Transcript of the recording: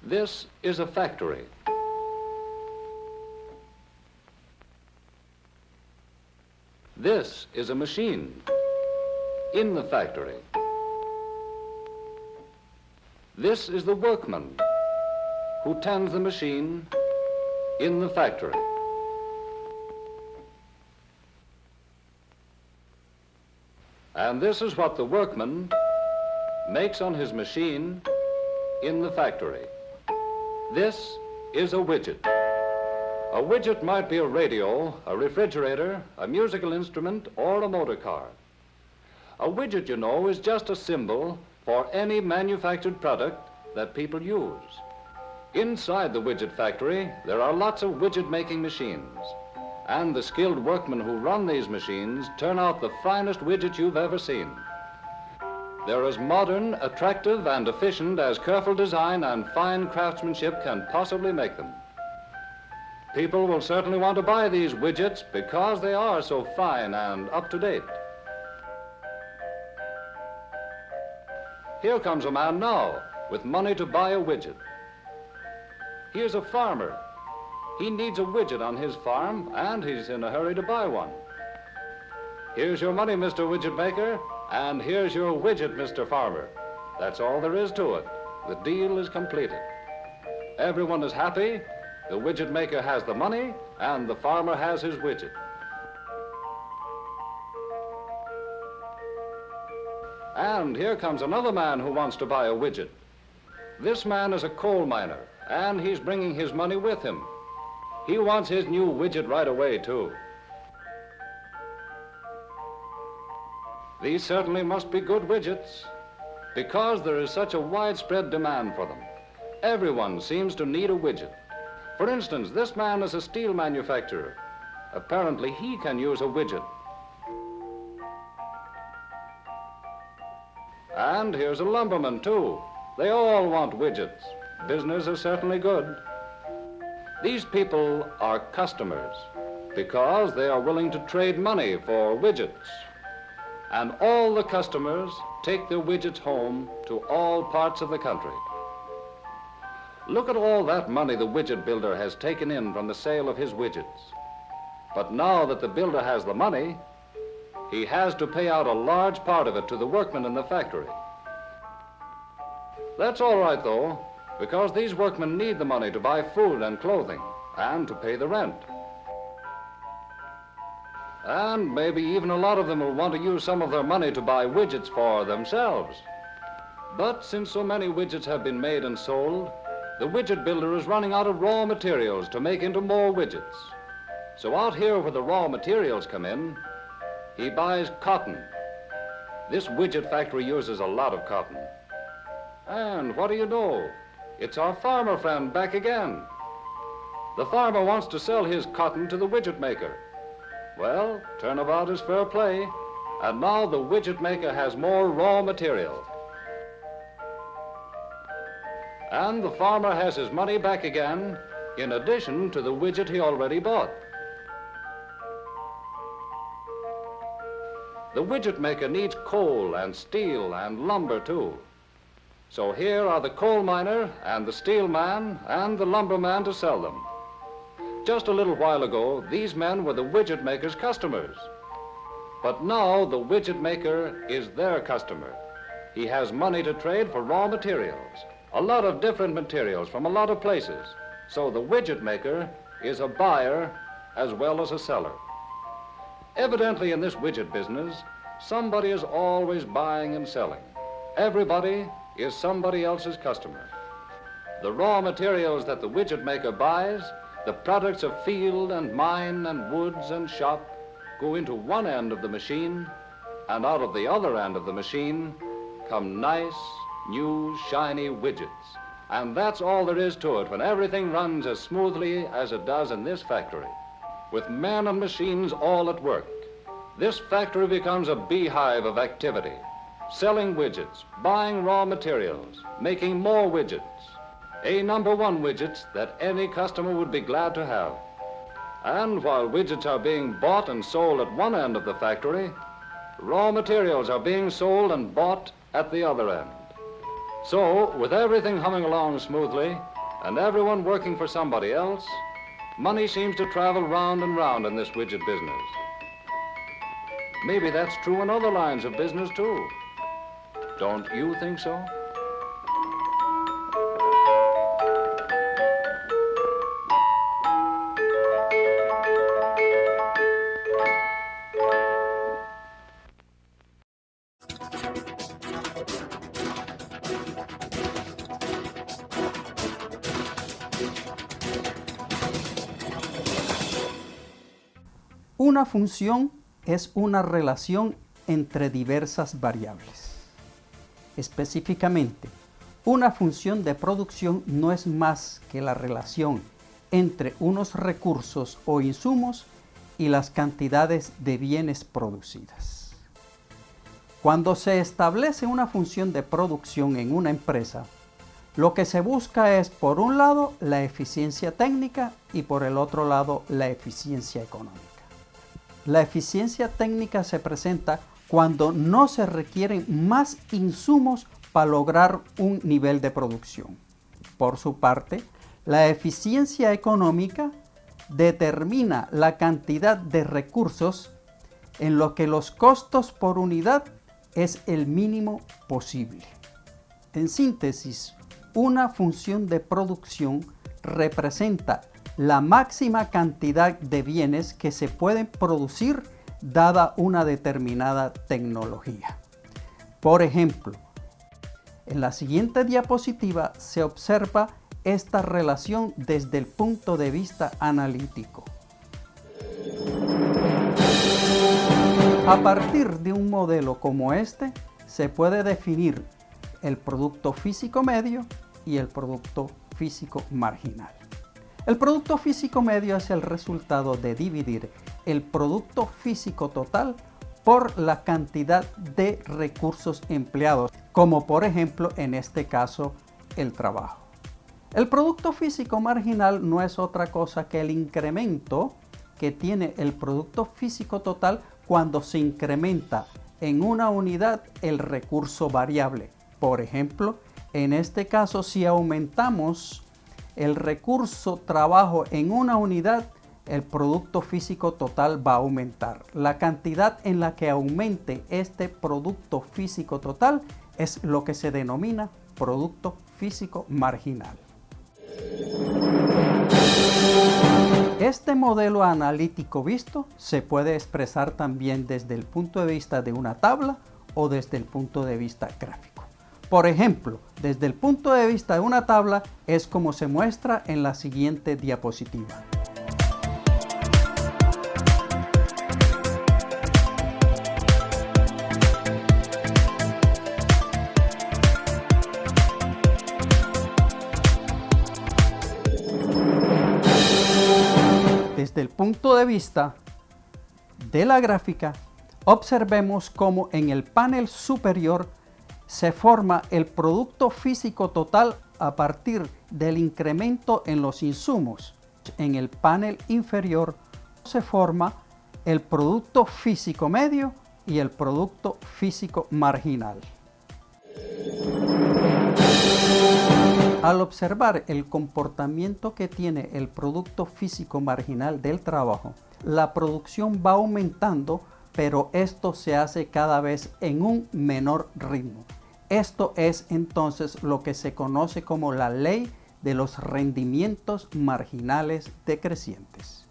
This is a factory. This is a machine in the factory. This is the workman who tends the machine in the factory. And this is what the workman makes on his machine in the factory. This is a widget. A widget might be a radio, a refrigerator, a musical instrument, or a motor car. A widget, you know, is just a symbol for any manufactured product that people use. Inside the widget factory, there are lots of widget-making machines. And the skilled workmen who run these machines turn out the finest widget you've ever seen. They're as modern, attractive, and efficient as careful design and fine craftsmanship can possibly make them. People will certainly want to buy these widgets because they are so fine and up-to-date. Here comes a man now with money to buy a widget. Here's a farmer. He needs a widget on his farm, and he's in a hurry to buy one. Here's your money, Mr. Widget Maker, and here's your widget, Mr. Farmer. That's all there is to it. The deal is completed. Everyone is happy. The widget maker has the money, and the farmer has his widget. And here comes another man who wants to buy a widget. This man is a coal miner, and he's bringing his money with him. He wants his new widget right away, too. These certainly must be good widgets, because there is such a widespread demand for them. Everyone seems to need a widget. For instance, this man is a steel manufacturer. Apparently, he can use a widget. And here's a lumberman, too. They all want widgets. Business is certainly good. These people are customers because they are willing to trade money for widgets. And all the customers take their widgets home to all parts of the country. Look at all that money the widget builder has taken in from the sale of his widgets. But now that the builder has the money, he has to pay out a large part of it to the workmen in the factory. That's all right, though, because these workmen need the money to buy food and clothing and to pay the rent. And maybe even a lot of them will want to use some of their money to buy widgets for themselves. But since so many widgets have been made and sold, the widget builder is running out of raw materials to make into more widgets. So out here where the raw materials come in, he buys cotton. This widget factory uses a lot of cotton. And what do you know? It's our farmer friend back again. The farmer wants to sell his cotton to the widget maker. Well, turnabout is fair play, and now the widget maker has more raw material. And the farmer has his money back again, in addition to the widget he already bought. The widget maker needs coal and steel and lumber, too. So here are the coal miner and the steel man and the lumber man to sell them. Just a little while ago, these men were the widget maker's customers. But now the widget maker is their customer. He has money to trade for raw materials, a lot of different materials from a lot of places. So the widget maker is a buyer as well as a seller. Evidently in this widget business, somebody is always buying and selling. Everybody is somebody else's customer. The raw materials that the widget maker buys, the products of field and mine and woods and shop, go into one end of the machine, and out of the other end of the machine come nice, new, shiny widgets. And that's all there is to it when everything runs as smoothly as it does in this factory. With men and machines all at work, this factory becomes a beehive of activity. Selling widgets, buying raw materials, making more widgets. A number one widgets that any customer would be glad to have. And while widgets are being bought and sold at one end of the factory, raw materials are being sold and bought at the other end. So, with everything humming along smoothly, and everyone working for somebody else, money seems to travel round and round in this widget business. Maybe that's true in other lines of business, too. Don't you think so? Una función es una relación entre diversas variables. Específicamente, una función de producción no es más que la relación entre unos recursos o insumos y las cantidades de bienes producidas. Cuando se establece una función de producción en una empresa, lo que se busca es, por un lado, la eficiencia técnica y por el otro lado, la eficiencia económica. La eficiencia técnica se presenta cuando no se requieren más insumos para lograr un nivel de producción. Por su parte, la eficiencia económica determina la cantidad de recursos en lo que los costos por unidad es el mínimo posible. En síntesis, una función de producción representa la máxima cantidad de bienes que se pueden producir dada una determinada tecnología. Por ejemplo, en la siguiente diapositiva se observa esta relación desde el punto de vista analítico. A partir de un modelo como este, se puede definir el producto físico medio y el producto físico marginal. El producto físico medio es el resultado de dividir el producto físico total por la cantidad de recursos empleados, como por ejemplo en este caso el trabajo. El producto físico marginal no es otra cosa que el incremento que tiene el producto físico total cuando se incrementa en una unidad el recurso variable. Por ejemplo, en este caso, si aumentamos el recurso trabajo en una unidad, el producto físico total va a aumentar. La cantidad en la que aumente este producto físico total es lo que se denomina producto físico marginal. Este modelo analítico visto se puede expresar también desde el punto de vista de una tabla o desde el punto de vista gráfico. Por ejemplo, desde el punto de vista de una tabla es como se muestra en la siguiente diapositiva. Desde el punto de vista de la gráfica, observemos cómo en el panel superior se forma el producto físico total a partir del incremento en los insumos. En el panel inferior se forma el producto físico medio y el producto físico marginal. Al observar el comportamiento que tiene el producto físico marginal del trabajo, la producción va aumentando, pero esto se hace cada vez en un menor ritmo. Esto es entonces lo que se conoce como la ley de los rendimientos marginales decrecientes.